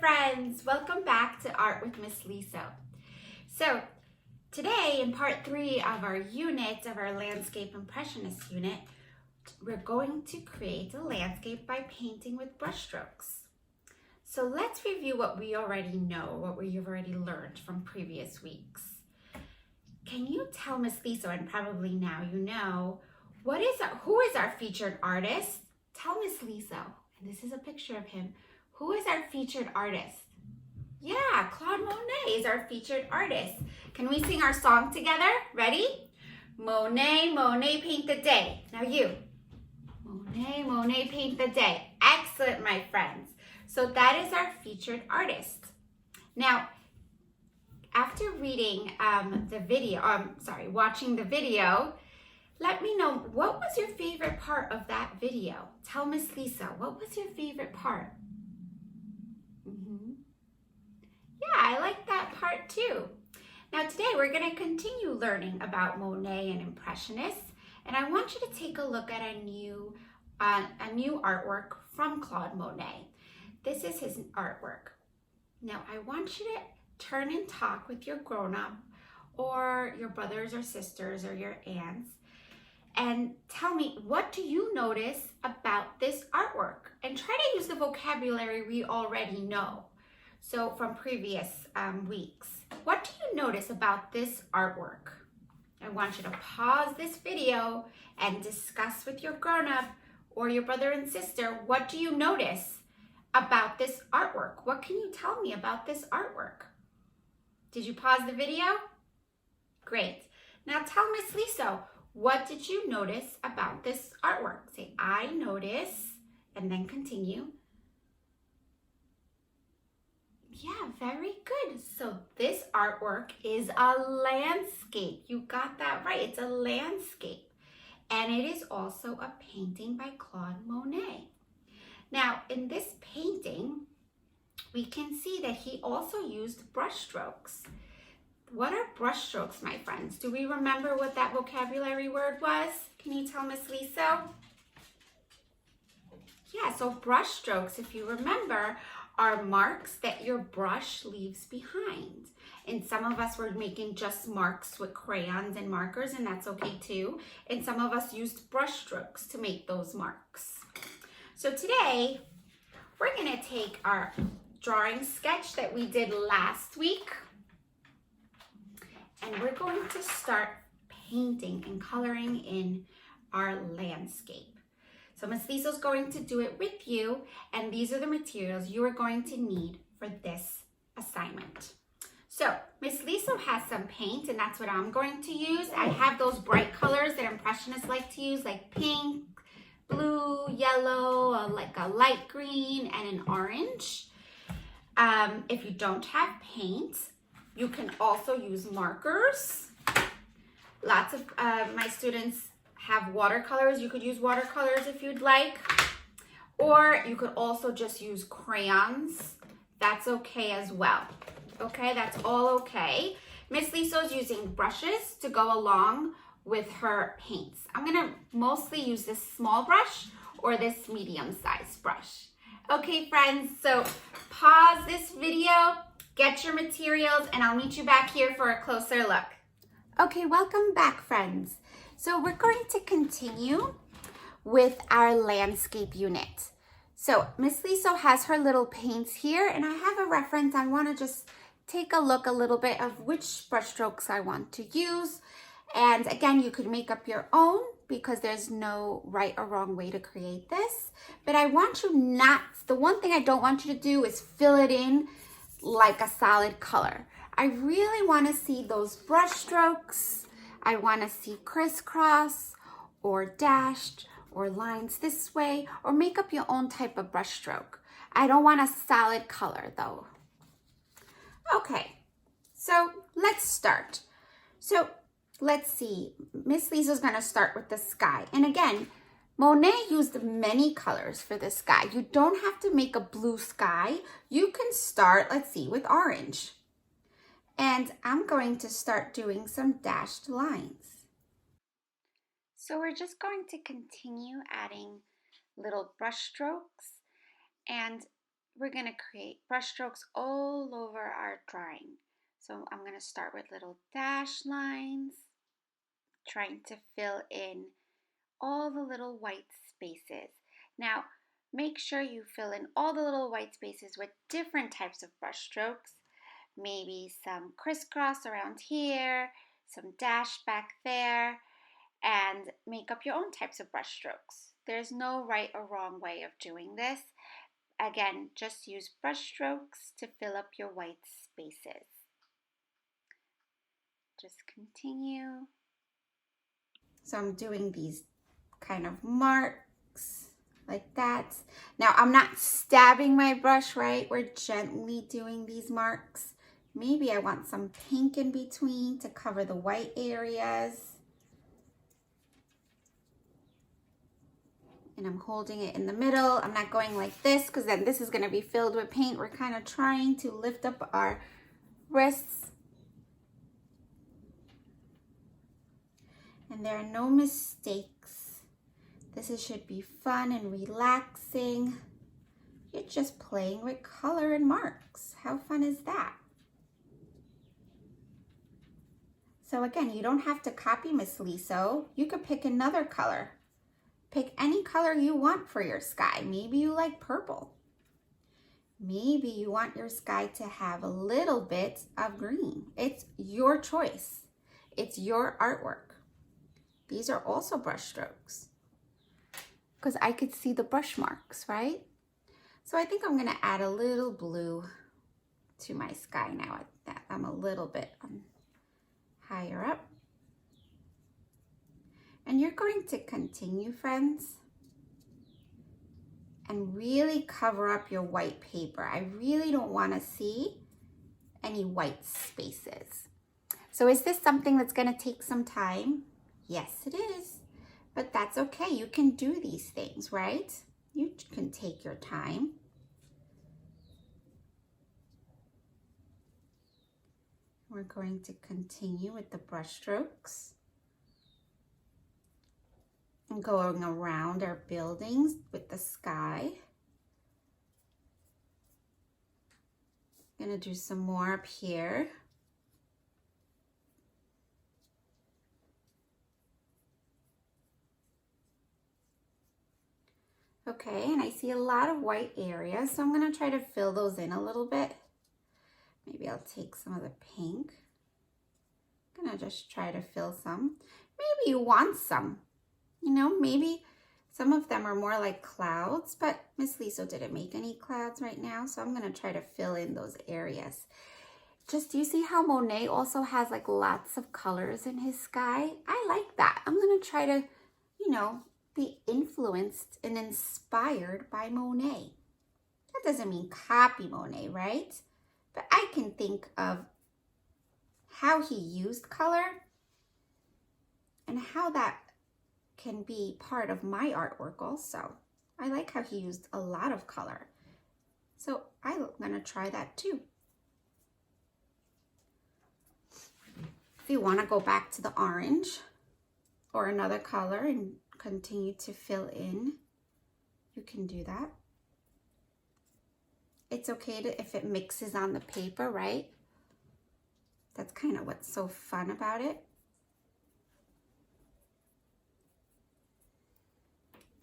friends, welcome back to Art with Miss Liso. So today in part 3 of our unit, of our Landscape Impressionist unit, we're going to create a landscape by painting with brushstrokes. So let's review what we already know, what we've already learned from previous weeks. Can you tell Miss Liso, and probably now you know, who is our featured artist? Tell Miss Liso, and this is a picture of him. Who is our featured artist? Yeah, Claude Monet is our featured artist. Can we sing our song together? Ready? Monet, Monet, paint the day. Now you. Monet, Monet, paint the day. Excellent, my friends. So that is our featured artist. Now, after reading watching the video, let me know, what was your favorite part of that video? Tell Miss Liso, what was your favorite part? Yeah, I like that part too. Now today we're going to continue learning about Monet and Impressionists, and I want you to take a look at a new artwork from Claude Monet. This is his artwork. Now I want you to turn and talk with your grown-up or your brothers or sisters or your aunts and tell me, what do you notice about this artwork? And try to use the vocabulary we already know. So from previous weeks, what do you notice about this artwork? I want you to pause this video and discuss with your grown-up or your brother and sister, what do you notice about this artwork? What can you tell me about this artwork? Did you pause the video? Great. Now tell Miss Liso, what did you notice about this artwork? Say, I notice, and then continue. Yeah, very good. So this artwork is a landscape. You got that right. It's a landscape. And it is also a painting by Claude Monet. Now, in this painting, we can see that he also used brushstrokes. What are brushstrokes, my friends? Do we remember what that vocabulary word was? Can you tell Miss Liso? Yeah, so brushstrokes, if you remember, are marks that your brush leaves behind. And some of us were making just marks with crayons and markers, and that's okay too. And some of us used brushstrokes to make those marks. So today, we're gonna take our drawing sketch that we did last week, and we're going to start painting and coloring in our landscape. So Miss Liso's going to do it with you, and these are the materials you are going to need for this assignment. So Miss Liso has some paint, and that's what I'm going to use. I have those bright colors that Impressionists like to use, like pink, blue, yellow, like a light green, and an orange. If you don't have paint, you can also use markers. Lots of my students have watercolors. You could use watercolors if you'd like, or you could also just use crayons. That's okay as well. Okay, that's all okay. Miss Liso's using brushes to go along with her paints. I'm gonna mostly use this small brush or this medium-sized brush. Okay, friends, so pause this video, get your materials, and I'll meet you back here for a closer look. Okay, welcome back, friends. So we're going to continue with our landscape unit. So Miss Liso has her little paints here, and I have a reference. I want to just take a look a little bit of which brushstrokes I want to use. And again, you could make up your own because there's no right or wrong way to create this. But I want you the one thing I don't want you to do is fill it in like a solid color. I really want to see those brushstrokes. I want to see crisscross or dashed or lines this way, or make up your own type of brushstroke. I don't want a solid color though. Okay, so let's start. So let's see, Miss Liso's gonna start with the sky. And again, Monet used many colors for the sky. You don't have to make a blue sky. You can start, let's see, with orange. And I'm going to start doing some dashed lines. So we're just going to continue adding little brush strokes. And we're going to create brush strokes all over our drawing. So I'm going to start with little dash lines, trying to fill in all the little white spaces. Now, make sure you fill in all the little white spaces with different types of brush strokes. Maybe some crisscross around here, some dash back there, and make up your own types of brush strokes. There's no right or wrong way of doing this. Again, just use brush strokes to fill up your white spaces. Just continue. So I'm doing these kind of marks like that. Now I'm not stabbing my brush, right? We're gently doing these marks. Maybe I want some pink in between to cover the white areas. And I'm holding it in the middle. I'm not going like this because then this is going to be filled with paint. We're kind of trying to lift up our wrists. And there are no mistakes. This should be fun and relaxing. You're just playing with color and marks. How fun is that? So again, you don't have to copy Miss Liso. You could pick another color. Pick any color you want for your sky. Maybe you like purple. Maybe you want your sky to have a little bit of green. It's your choice. It's your artwork. These are also brush strokes because I could see the brush marks, right? So I think I'm going to add a little blue to my sky now. I'm a little bit higher up. And you're going to continue, friends, and really cover up your white paper. I really don't want to see any white spaces. So is this something that's going to take some time? Yes, it is. But that's okay. You can do these things, right? You can take your time. We're going to continue with the brush strokes and going around our buildings with the sky. I'm gonna do some more up here. Okay, and I see a lot of white areas, so I'm gonna try to fill those in a little bit. Maybe I'll take some of the pink. I'm gonna just try to fill some. Maybe you want some. You know, maybe some of them are more like clouds, but Miss Liso didn't make any clouds right now, so I'm gonna try to fill in those areas. Just, do you see how Monet also has like lots of colors in his sky? I like that. I'm gonna try to, you know, be influenced and inspired by Monet. That doesn't mean copy Monet, right? But I can think of how he used color and how that can be part of my artwork also. I like how he used a lot of color. So I'm gonna try that too. If you wanna go back to the orange or another color and continue to fill in, you can do that. It's okay if it mixes on the paper, right? That's kind of what's so fun about it.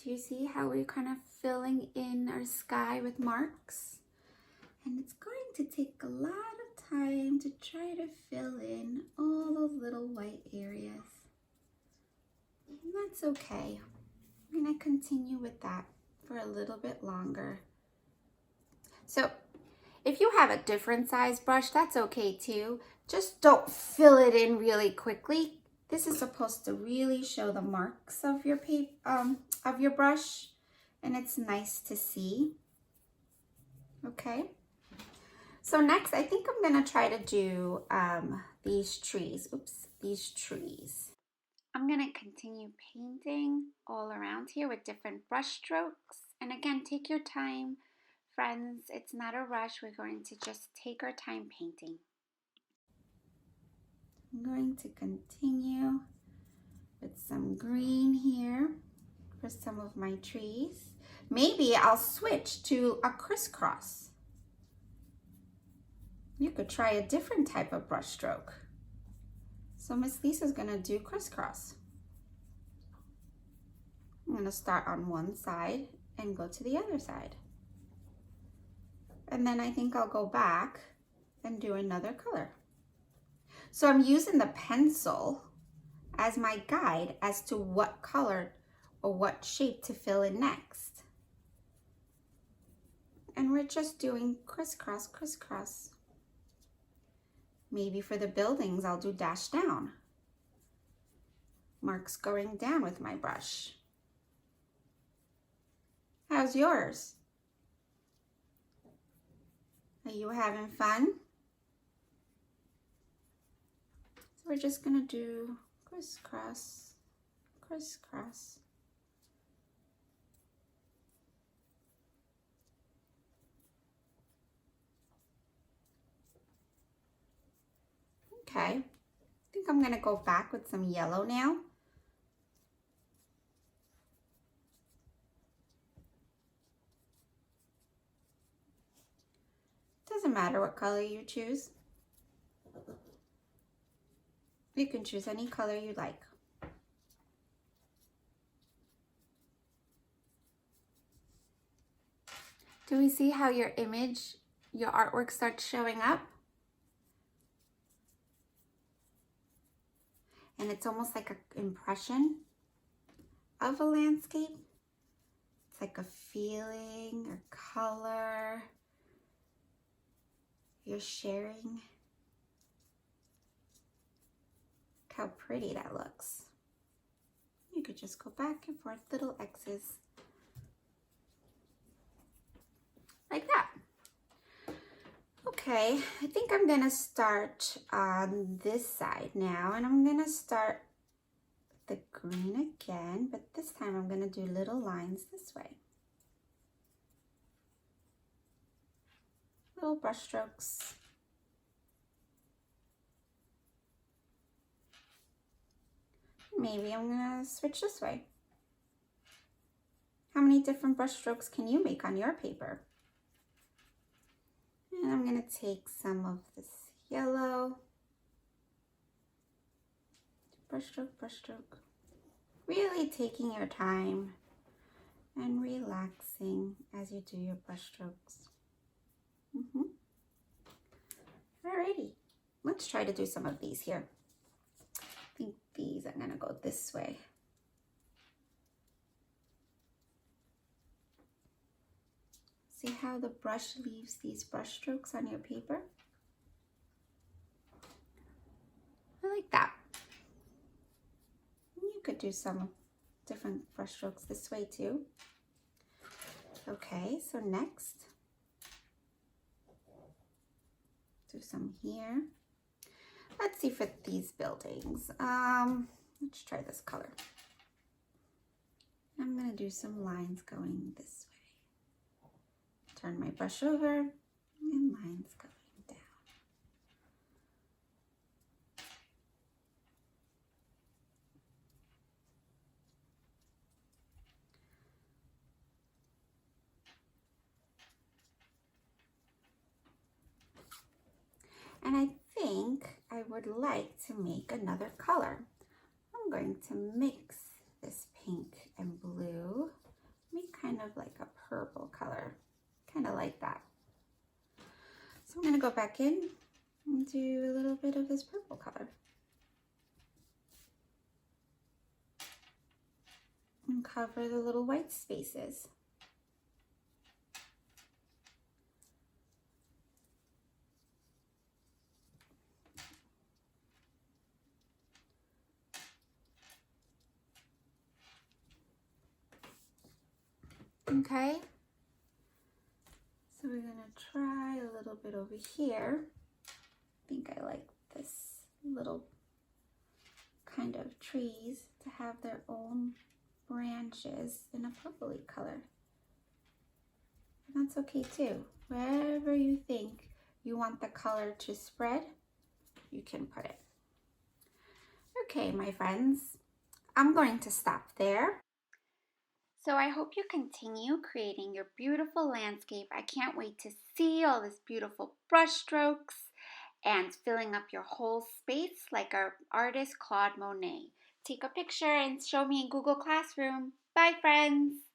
Do you see how we're kind of filling in our sky with marks? And it's going to take a lot of time to try to fill in all those little white areas. And that's okay. I'm going to continue with that for a little bit longer. So if you have a different size brush, that's okay too. Just don't fill it in really quickly. This is supposed to really show the marks of your paper, of your brush, and it's nice to see. Okay. So next, I think I'm gonna try to do these trees. Oops, these trees. I'm gonna continue painting all around here with different brush strokes. And again, take your time, friends. It's not a rush. We're going to just take our time painting. I'm going to continue with some green here for some of my trees. Maybe I'll switch to a crisscross. You could try a different type of brush stroke. So Miss Lisa's gonna do crisscross. I'm gonna start on one side and go to the other side. And then I think I'll go back and do another color. So I'm using the pencil as my guide as to what color or what shape to fill in next. And we're just doing crisscross, crisscross. Maybe for the buildings, I'll do dash down. Marks going down with my brush. How's yours? Are you having fun? So we're just gonna do crisscross, crisscross. Okay, I think I'm gonna go back with some yellow now. Doesn't matter what color you choose. You can choose any color you like. Do we see how your image, your artwork starts showing up? And it's almost like an impression of a landscape. It's like a feeling or color you're sharing. Look how pretty that looks. You could just go back and forth, little X's. Like that. Okay, I think I'm gonna start on this side now, and I'm gonna start the green again, but this time I'm gonna do little lines this way. Little brush strokes. Maybe I'm gonna switch this way. How many different brush strokes can you make on your paper? And I'm gonna take some of this yellow. Brush stroke, brush stroke. Really taking your time and relaxing as you do your brush strokes. Alrighty, let's try to do some of these here. I think these, I'm gonna go this way. See how the brush leaves these brush strokes on your paper? I like that. You could do some different brush strokes this way too. Okay, so next, do some here. Let's see for these buildings. Let's try this color. I'm gonna do some lines going this way. Turn my brush over and lines going down. And I think I would like to make another color. I'm going to mix this pink and blue, make kind of like a purple color. Kind of like that. So I'm going to go back in and do a little bit of this purple color. And cover the little white spaces. Okay. So we're gonna try a little bit over here. I think I like this little kind of trees to have their own branches in a purpley color. And that's okay too. Wherever you think you want the color to spread, you can put it. Okay, my friends, I'm going to stop there. So I hope you continue creating your beautiful landscape. I can't wait to see all this beautiful brush strokes and filling up your whole space like our artist Claude Monet. Take a picture and show me in Google Classroom. Bye, friends!